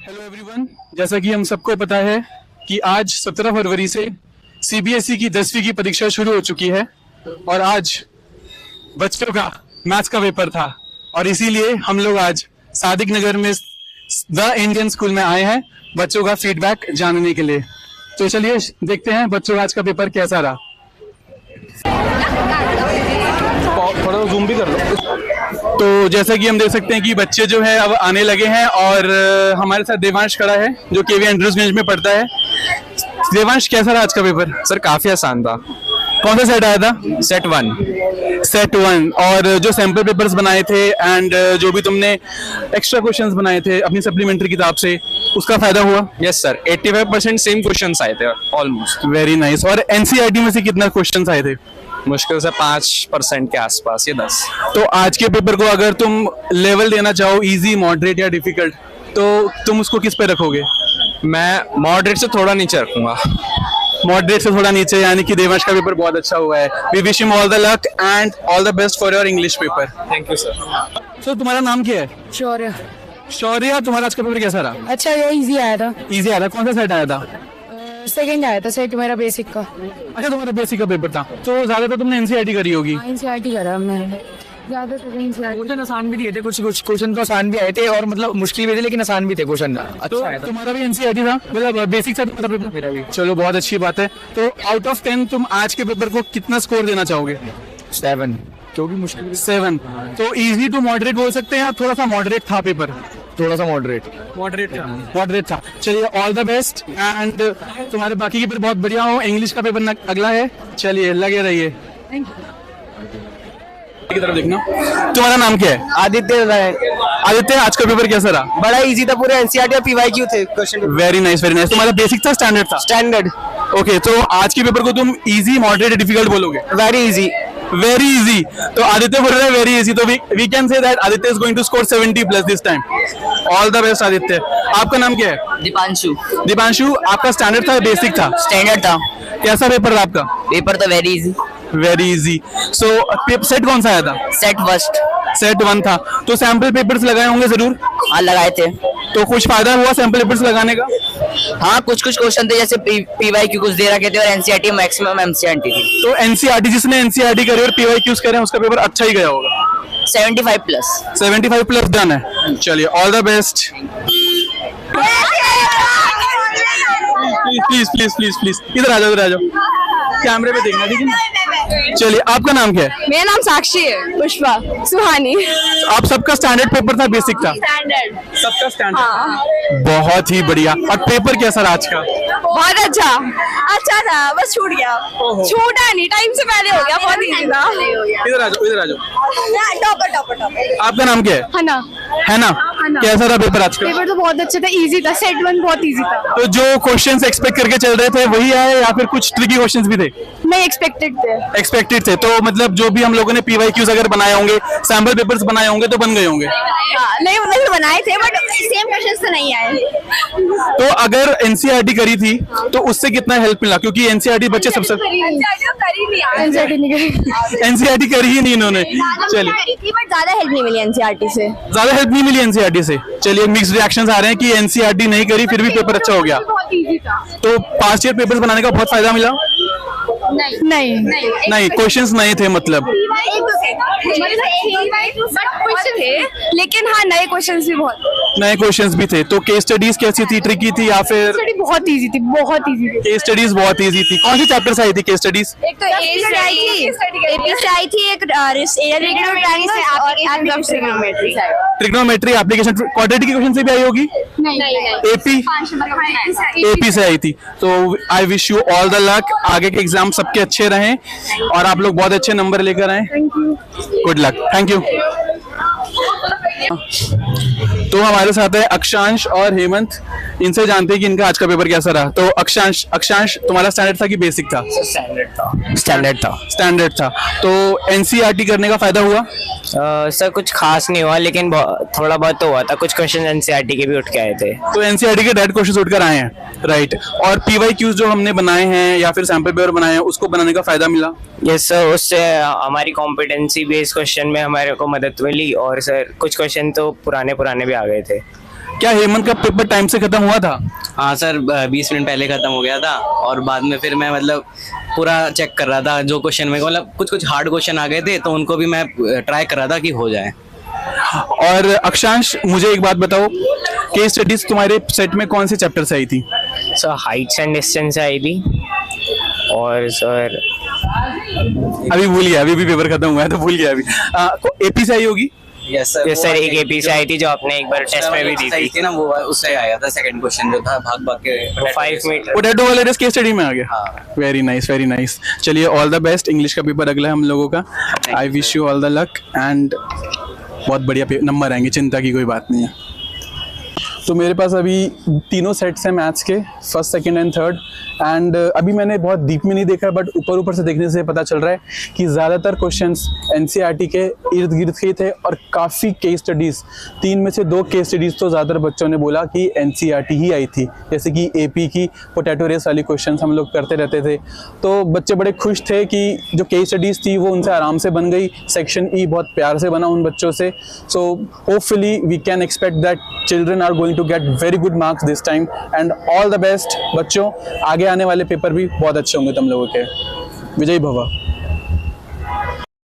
Hello everyone, जैसा कि हम सबको पता है कि आज 17 फरवरी से सीबीएसई की 10वीं की परीक्षा शुरू हो चुकी है और आज बच्चों का मैथ्स का पेपर था और इसीलिए हम लोग आज सादिक नगर में द इंडियन स्कूल में आए हैं बच्चों का फीडबैक जानने के लिए। तो चलिए देखते हैं बच्चों का आज का पेपर कैसा रहा। थोड़ा जूम भी कर लो। तो जैसा कि हम देख सकते हैं कि बच्चे जो है अब आने लगे हैं और हमारे साथ देवांश खड़ा है जो केवी एंड्रूज में पढ़ता है। देवांश, कैसा रहा आज का पेपर? सर काफी आसान था। कौन सा सेट आया था? Set one. Set one. और जो सैंपल पेपर्स बनाए थे एंड जो भी तुमने एक्स्ट्रा क्वेश्चंस बनाए थे अपनी सप्लीमेंट्री किताब से, उसका फायदा हुआ? यस सर, 85% सेम क्वेश्चंस आए थे ऑलमोस्ट। Very nice. और एनसीईआरटी में से कितना क्वेश्चंस आए थे? मुश्किल से 5% के आसपास या 10। तो आज के पेपर को अगर तुम लेवल देना चाहो, इजी, मॉडरेट या डिफिकल्ट, तो तुम उसको किस पे रखोगे? मैं मॉडरेट से थोड़ा नीचे रखूंगा। मॉडरेट से थोड़ा नीचे, यानी कि देवांश का पेपर बहुत अच्छा हुआ है। We wish him all the luck and all the best for your English paper. Thank you sir. Sir, तुम्हारा नाम क्या है? शौर्य। शौर्य, तुम्हारा आज का पेपर कैसा रहा? अच्छा, ये इजी आया था। इजी आया था? कौन सा सेट आया था? सेकंड आया था सेट मेरा बेसिक का। अच्छा, तुम्हारा बेसिक का पेपर था, तो ज्यादातर तुमने एनसीईआरटी करी होगी। एनसीईआरटी करा मैंने ज्यादातर। क्वेश्चन आसान भी दिए थे, कुछ क्वेश्चन तो आसान भी आए थे और मतलब मुश्किल भी थे, लेकिन आसान भी थे क्वेश्चन। तो तुम्हारा भी एनसीईआरटी था, मतलब बेसिक था तुम्हारा पेपर? मेरा भी। चलो, बहुत अच्छी बात है। तो आउट ऑफ 10 तुम आज के पेपर को कितना स्कोर देना चाहोगे? 7, क्योंकि मुश्किल 7। तो इजी टू मॉडरेट बोल सकते हैं, थोड़ा सा मॉडरेट था पेपर? थोड़ा सा मॉडरेट मॉडरेट था। चलिए, ऑल द बेस्ट एंड तुम्हारे बाकी के पेपर बहुत बढ़िया हो। इंग्लिश का पेपर अगला है, चलिए लगे रहिए। की तरफ देखना। तुम्हारा नाम क्या है? आदित्य राय। आदित्य, आज का पेपर कैसा रहा? बड़ा इजी था, पूरे एनसीईआरटी और पीवाईक्यू थे question. Very nice, very nice. तुम्हारा बेसिक था, स्टैंडर्ड था? स्टैंडर्ड। ओके, तो आज के पेपर को तुम इजी, मॉडरेट, डिफिकल्ट बोलोगे? Very easy. Very easy. तो आदित्य बोल रहा है वेरी इजी, तो we can say that Aditya is going to score 70+ this time. All the best Aditya. आपका नाम क्या है? दीपांशु। दीपांशु, आपका स्टैंडर्ड था, बेसिक था? स्टैंडर्ड था। कैसा पेपर था आपका? पेपर तो वेरी इजी। Very easy. सो सेट कौन सा आया था? Set first. सेट 1 था। तो सैंपल पेपर्स लगाए होंगे जरूर? हाँ, लगाए थे। तो कुछ फायदा हुआ सैंपल पेपर्स लगाने का? हाँ, कुछ क्वेश्चन थे, जैसे पीवाईक्यू कुछ दे रखे थे और एनसीईआरटी मैक्सिमम एनसीईआरटी थी। तो एनसीईआरटी, जिसने एनसीईआरटी करे और पीवाईक्यूज करे उसका पेपर अच्छा ही गया होगा? 75+। 75+ डन है। चलिए, all the best. Please please please please इधर आ जाओ, इधर आ जाओ, कैमरे पे देखना, ठीक है ना? चलिए, आपका नाम क्या है? मेरा नाम साक्षी है। पुष्पा। सुहानी। आप सबका स्टैंडर्ड पेपर था, बेसिक था? स्टैंडर्ड। सबका स्टैंडर्ड। हाँ। बहुत ही बढ़िया। और पेपर कैसा रहा आज का? बहुत अच्छा। अच्छा था, बस छूट गया। छूटा नहीं, टाइम से पहले हो गया। बहुत इजी था। इधर आ जाओ, इधर आ जाओ। Topper topper topper. आपका नाम क्या है? हना। है ना? कैसा रहा पेपर आज का? पेपर तो बहुत अच्छा था, इजी था। सेट 1 बहुत इजी था। तो जो क्वेश्चंस एक्सपेक्ट करके चल रहे थे वही आए या फिर कुछ ट्रिकी क्वेश्चंस भी थे? नहीं, एक्सपेक्टेड थे। एक्सपेक्टेड थे। तो मतलब जो भी हम लोगों ने पीवाईक्यूज अगर बनाए होंगे, सैंपल पेपर्स बनाए होंगे तो बन गए होंगे? नहीं, मतलब बनाए थे बट सेम क्वेश्चंस तो नहीं आए। तो अगर एनसीईआरटी करी थी तो उससे कितना हेल्प मिला? क्योंकि एनसीईआरटी बच्चे सबसे एनसीईआरटी करी ही नहीं इन्होंने। चलिए, ज्यादा हेल्प नहीं मिली एनसीईआरटी से। ज्यादा हेल्प नहीं मिली एनसीईआरटी से। चलिए, मिक्स रिएक्शंस आ रहे हैं कि एनसीईआरटी नहीं करी फिर भी पेपर अच्छा हो गया। बहुत इजी था। तो पास्ट ईयर पेपर्स बनाने का बहुत फायदा मिला? नहीं नहीं, क्वेश्चंस नहीं थे मतलब? क्वेश्चन थे, लेकिन हाँ, नए क्वेश्चंस भी बहुत। नए क्वेश्चंस भी थे। तो केस स्टडीज कैसी थी? ट्रिकी थी या फिर? स्टडी बहुत इजी थी, बहुत इजी थी। केस स्टडीज बहुत इजी थी। कौन सी चैप्टर से आई थी केस स्टडीज? एक तो एपी से आई थी, एक ट्रिग्नोमेट्री, एप्लीकेशन, क्वाड्रेटिक इक्वेशन से भी आई होगी? नहीं। एपी से आई थी। तो I wish you all the luck. आगे के एग्जाम सबके अच्छे रहें और आप लोग बहुत अच्छे नंबर लेकर आए। Good luck. Thank you. तो हमारे साथ है अक्षांश और हेमंत। इनसे जानते हैं कि इनका आज का पेपर कैसा रहा। तो अक्षांश, तुम्हारा स्टैंडर्ड था कि बेसिक था? स्टैंडर्ड था। तो एनसीईआरटी करने का फायदा हुआ? सर कुछ खास नहीं हुआ, लेकिन थोड़ा बहुत तो हुआ था। कुछ क्वेश्चन एनसीईआरटी के भी उठ के आए थे। तो एनसीईआरटी के डायरेक्ट क्वेश्चन उठकर आए हैं, राइट? और पीवाईक्यूज जो हमने बनाए हैं या फिर सैंपल पेपर बनाए हैं उसको बनाने का फायदा मिला? यस सर, उससे हमारी कॉम्पिटेंसी बेस्ड क्वेश्चन में हमारे को मदद मिली और सर कुछ क्वेश्चन तो पुराने भी आ गए थे। क्या हेमंत का पेपर टाइम से खत्म हुआ था? हाँ सर, 20 मिनट पहले खत्म हो गया था और बाद में फिर मैं मतलब पूरा चेक कर रहा था जो क्वेश्चन में, मतलब कुछ हार्ड क्वेश्चन आ गए थे तो उनको भी मैं ट्राई कर रहा था कि हो जाए। और अक्षांश, मुझे एक बात बताओ, केस स्टडीज तुम्हारे सेट में कौन से चैप्टर से आई थी? सर हाइट्स एंड डिस्टेंस आई थी, और सर अभी भूल गया, अभी भी पेपर खत्म हुआ है तो भूल गया अभी। एपी से आई होगी? Yes sir. ये सर एक एपी से आई थी जो आपने एक बार टेस्ट में भी दी थी ना, वो उससे आया था सेकंड क्वेश्चन जो था भाग भाग के 5 मीटर। पोटैटो वाले रेस केस स्टडी में आ गया। हाँ। Very nice, very nice. चलिए, ऑल द बेस्ट। इंग्लिश का पेपर अगला है हम लोगों का। I wish you all the luck and बहुत बढ़िया नंबर आएंगे, चिंता की कोई बात नहीं है। तो मेरे पास अभी तीनों सेट्स हैं मैथ्स के, first, second and third. And अभी मैंने बहुत डीप में नहीं देखा है, बट ऊपर ऊपर से देखने से पता चल रहा है कि ज़्यादातर क्वेश्चंस एनसीईआरटी के इर्द गिर्द के ही थे और काफ़ी केस स्टडीज़, 3 में से 2 केस स्टडीज़ तो ज़्यादातर बच्चों ने बोला कि एनसीईआरटी ही आई थी। जैसे कि एपी की पोटैटो रेस वाली क्वेश्चंस हम लोग करते रहते थे, तो बच्चे बड़े खुश थे कि जो केस स्टडीज़ थी वो उनसे आराम से बन गई। सेक्शन ई बहुत प्यार से बना उन बच्चों से। So hopefully we can expect that children are going to get very good marks this time and all the best बच्चों। आगे आने वाले पेपर भी बहुत अच्छे होंगे तुम लोगों के। विजयी भव।